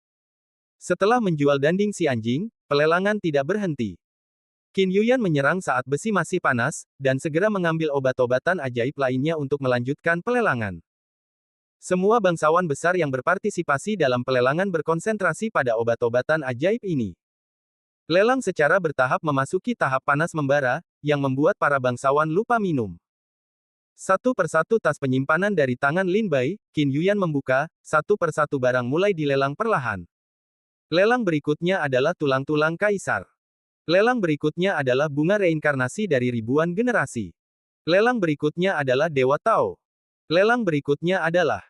Setelah menjual danding si anjing, pelelangan tidak berhenti. Qin Yuyan menyerang saat besi masih panas, dan segera mengambil obat-obatan ajaib lainnya untuk melanjutkan pelelangan. Semua bangsawan besar yang berpartisipasi dalam pelelangan berkonsentrasi pada obat-obatan ajaib ini. Lelang secara bertahap memasuki tahap panas membara, yang membuat para bangsawan lupa minum. Satu persatu tas penyimpanan dari tangan Lin Bai, Qin Yuyan membuka, satu persatu barang mulai dilelang perlahan. Lelang berikutnya adalah tulang-tulang kaisar. Lelang berikutnya adalah bunga reinkarnasi dari ribuan generasi. Lelang berikutnya adalah Dewa Tao. Lelang berikutnya adalah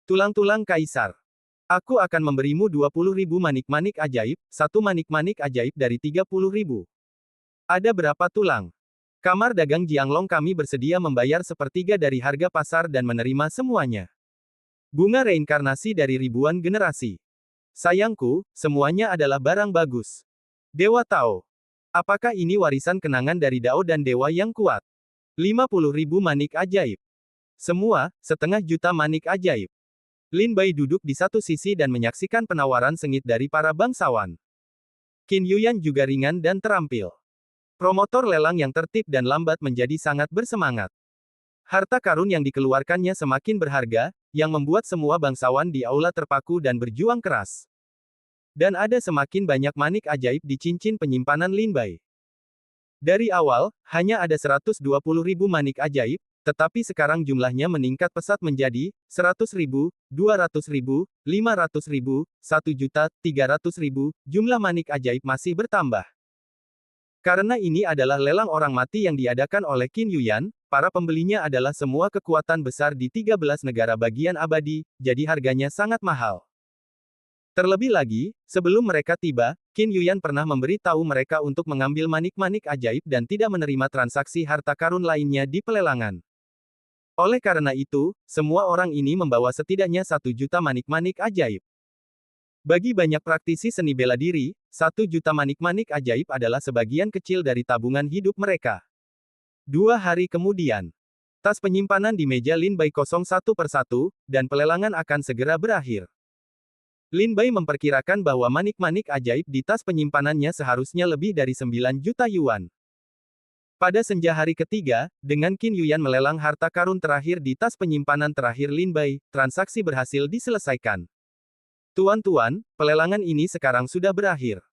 tulang-tulang kaisar. Aku akan memberimu 20.000 manik-manik ajaib, satu manik-manik ajaib dari 30.000. Ada berapa tulang? Kamar dagang Jianglong kami bersedia membayar sepertiga dari harga pasar dan menerima semuanya. Bunga reinkarnasi dari ribuan generasi. Sayangku, semuanya adalah barang bagus. Dewa Tao. Apakah ini warisan kenangan dari Dao dan Dewa yang kuat? 50.000 manik ajaib. Semua, 0,5 juta manik ajaib. Lin Bai duduk di satu sisi dan menyaksikan penawaran sengit dari para bangsawan. Qin Yuyan juga ringan dan terampil. Promotor lelang yang tertib dan lambat menjadi sangat bersemangat. Harta karun yang dikeluarkannya semakin berharga, yang membuat semua bangsawan di aula terpaku dan berjuang keras. Dan ada semakin banyak manik ajaib di cincin penyimpanan Lin Bai. Dari awal, hanya ada 120.000 manik ajaib, tetapi sekarang jumlahnya meningkat pesat menjadi 100.000, 200.000, 500.000, 1.300.000. Jumlah manik ajaib masih bertambah. Karena ini adalah lelang orang mati yang diadakan oleh Qin Yuyan, para pembelinya adalah semua kekuatan besar di 13 negara bagian abadi, jadi harganya sangat mahal. Terlebih lagi, sebelum mereka tiba, Qin Yuyan pernah memberi tahu mereka untuk mengambil manik-manik ajaib dan tidak menerima transaksi harta karun lainnya di pelelangan. Oleh karena itu, semua orang ini membawa setidaknya 1 juta manik-manik ajaib. Bagi banyak praktisi seni bela diri, 1 juta manik-manik ajaib adalah sebagian kecil dari tabungan hidup mereka. 2 hari kemudian, tas penyimpanan di meja Lin Bai kosong satu persatu, dan pelelangan akan segera berakhir. Lin Bai memperkirakan bahwa manik-manik ajaib di tas penyimpanannya seharusnya lebih dari 9 juta yuan. Pada senja hari ketiga, dengan Qin Yuyan melelang harta karun terakhir di tas penyimpanan terakhir Lin Bai, transaksi berhasil diselesaikan. Tuan-tuan, pelelangan ini sekarang sudah berakhir.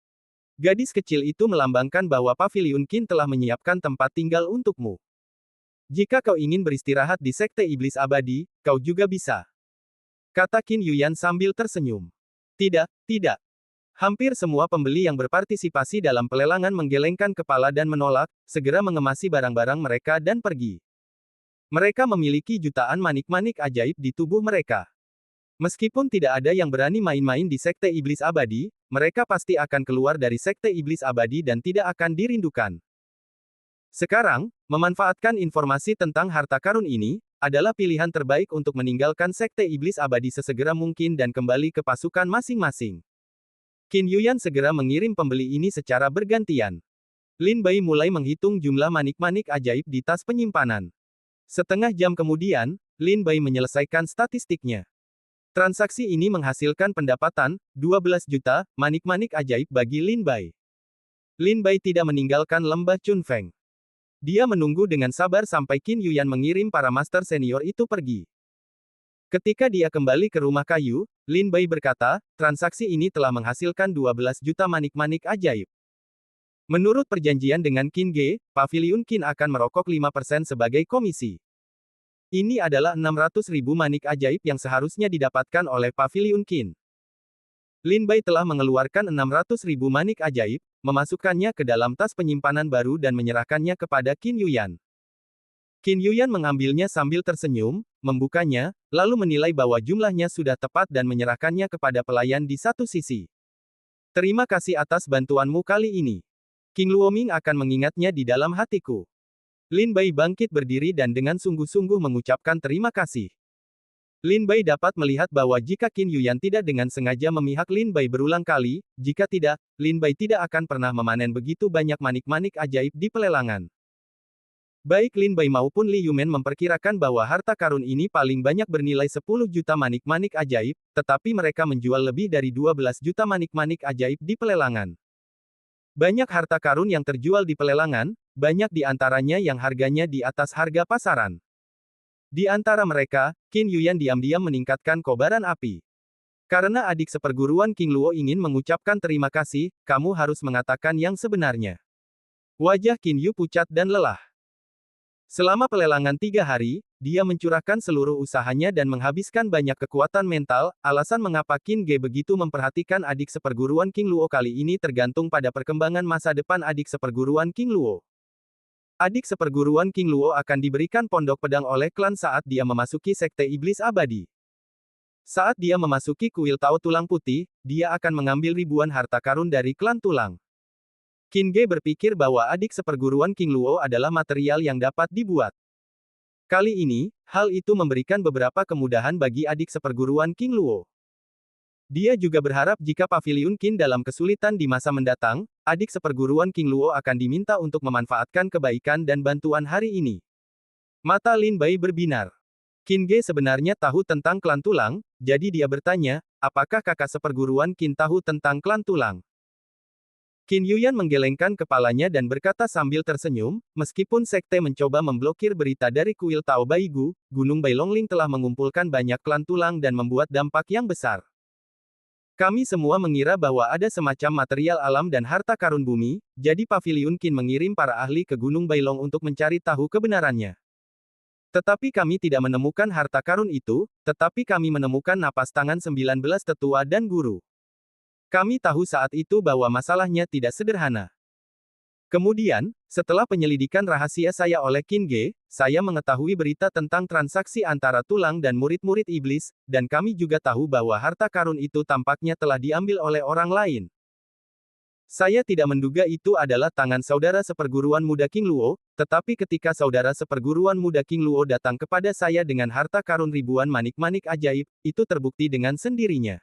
Gadis kecil itu melambangkan bahwa paviliun Qin telah menyiapkan tempat tinggal untukmu. Jika kau ingin beristirahat di Sekte Iblis Abadi, kau juga bisa. Kata Qin Yuyan sambil tersenyum. Tidak, tidak. Hampir semua pembeli yang berpartisipasi dalam pelelangan menggelengkan kepala dan menolak, segera mengemasi barang-barang mereka dan pergi. Mereka memiliki jutaan manik-manik ajaib di tubuh mereka. Meskipun tidak ada yang berani main-main di Sekte Iblis Abadi, mereka pasti akan keluar dari Sekte Iblis Abadi dan tidak akan dirindukan. Sekarang, memanfaatkan informasi tentang harta karun ini, adalah pilihan terbaik untuk meninggalkan Sekte Iblis Abadi sesegera mungkin dan kembali ke pasukan masing-masing. Qin Yuyan segera mengirim pembeli ini secara bergantian. Lin Bai mulai menghitung jumlah manik-manik ajaib di tas penyimpanan. Setengah jam kemudian, Lin Bai menyelesaikan statistiknya. Transaksi ini menghasilkan pendapatan 12 juta manik-manik ajaib bagi Lin Bai. Lin Bai tidak meninggalkan lembah Chunfeng. Dia menunggu dengan sabar sampai Qin Yuyan mengirim para master senior itu pergi. Ketika dia kembali ke rumah kayu, Lin Bai berkata, transaksi ini telah menghasilkan 12 juta manik-manik ajaib. Menurut perjanjian dengan Qin Ge, paviliun Qin akan merokok 5% sebagai komisi. Ini adalah 600.000 manik ajaib yang seharusnya didapatkan oleh paviliun Qin. Lin Bai telah mengeluarkan 600.000 manik ajaib, memasukkannya ke dalam tas penyimpanan baru dan menyerahkannya kepada Qin Yuyan. Qin Yuyan mengambilnya sambil tersenyum, membukanya, lalu menilai bahwa jumlahnya sudah tepat dan menyerahkannya kepada pelayan di satu sisi. Terima kasih atas bantuanmu kali ini. King Luoming akan mengingatnya di dalam hatiku. Lin Bai bangkit berdiri dan dengan sungguh-sungguh mengucapkan terima kasih. Lin Bai dapat melihat bahwa jika Qin Yuyan tidak dengan sengaja memihak Lin Bai berulang kali, jika tidak, Lin Bai tidak akan pernah memanen begitu banyak manik-manik ajaib di pelelangan. Baik Lin Bai maupun Li Yumen memperkirakan bahwa harta karun ini paling banyak bernilai 10 juta manik-manik ajaib, tetapi mereka menjual lebih dari 12 juta manik-manik ajaib di pelelangan. Banyak harta karun yang terjual di pelelangan, banyak di antaranya yang harganya di atas harga pasaran. Di antara mereka, Qin Yuyan diam-diam meningkatkan kobaran api. Karena adik seperguruan King Luo ingin mengucapkan terima kasih, kamu harus mengatakan yang sebenarnya. Wajah Qin Yu pucat dan lelah. Selama pelelangan 3 hari, dia mencurahkan seluruh usahanya dan menghabiskan banyak kekuatan mental. Alasan mengapa Qin Ge begitu memperhatikan adik seperguruan King Luo kali ini tergantung pada perkembangan masa depan adik seperguruan King Luo. Adik seperguruan King Luo akan diberikan pondok pedang oleh klan saat dia memasuki Sekte Iblis Abadi. Saat dia memasuki kuil Tao Tulang Putih, dia akan mengambil ribuan harta karun dari klan Tulang. Qin Ge berpikir bahwa adik seperguruan King Luo adalah material yang dapat dibuat. Kali ini, hal itu memberikan beberapa kemudahan bagi adik seperguruan King Luo. Dia juga berharap jika Paviliun Qin dalam kesulitan di masa mendatang, adik seperguruan King Luo akan diminta untuk memanfaatkan kebaikan dan bantuan hari ini. Mata Lin Bai berbinar. Qin Ge sebenarnya tahu tentang klan Tulang, jadi dia bertanya, apakah kakak seperguruan Qin tahu tentang klan Tulang? Qin Yuyan menggelengkan kepalanya dan berkata sambil tersenyum, meskipun sekte mencoba memblokir berita dari kuil Tao Baigu, Gunung Bailongling telah mengumpulkan banyak klan Tulang dan membuat dampak yang besar. Kami semua mengira bahwa ada semacam material alam dan harta karun bumi, jadi Paviliun Qin mengirim para ahli ke Gunung Bailong untuk mencari tahu kebenarannya. Tetapi kami tidak menemukan harta karun itu, tetapi kami menemukan napas tangan 19 tetua dan guru. Kami tahu saat itu bahwa masalahnya tidak sederhana. Kemudian, setelah penyelidikan rahasia saya oleh Qin Ge, saya mengetahui berita tentang transaksi antara Tulang dan murid-murid iblis, dan kami juga tahu bahwa harta karun itu tampaknya telah diambil oleh orang lain. Saya tidak menduga itu adalah tangan saudara seperguruan muda King Luo, tetapi ketika saudara seperguruan muda King Luo datang kepada saya dengan harta karun ribuan manik-manik ajaib, itu terbukti dengan sendirinya.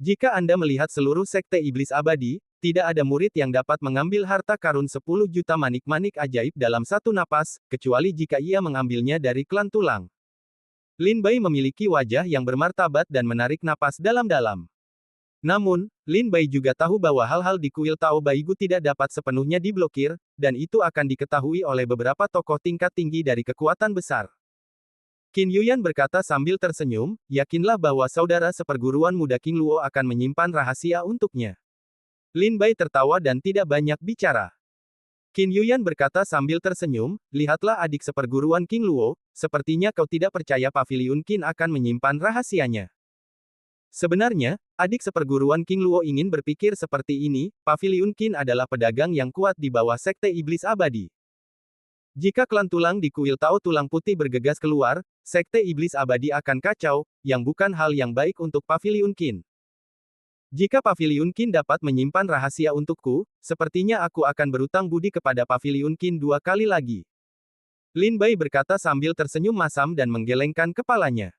Jika Anda melihat seluruh sekte iblis abadi, tidak ada murid yang dapat mengambil harta karun 10 juta manik-manik ajaib dalam satu napas, kecuali jika ia mengambilnya dari klan Tulang. Lin Bai memiliki wajah yang bermartabat dan menarik napas dalam-dalam. Namun, Lin Bai juga tahu bahwa hal-hal di kuil Tao Baigu tidak dapat sepenuhnya diblokir, dan itu akan diketahui oleh beberapa tokoh tingkat tinggi dari kekuatan besar. Qin Yuyan berkata sambil tersenyum, yakinlah bahwa saudara seperguruan muda King Luo akan menyimpan rahasia untuknya. Lin Bai tertawa dan tidak banyak bicara. Qin Yuyan berkata sambil tersenyum, lihatlah adik seperguruan King Luo, sepertinya kau tidak percaya Paviliun Qin akan menyimpan rahasianya. Sebenarnya, adik seperguruan King Luo ingin berpikir seperti ini, Paviliun Qin adalah pedagang yang kuat di bawah Sekte Iblis Abadi. Jika klan Tulang di kuil Tao Tulang Putih bergegas keluar, Sekte Iblis Abadi akan kacau, yang bukan hal yang baik untuk Paviliun Qin. Jika Paviliun Qin dapat menyimpan rahasia untukku, sepertinya aku akan berutang budi kepada Paviliun Qin 2 kali lagi. Lin Bai berkata sambil tersenyum masam dan menggelengkan kepalanya.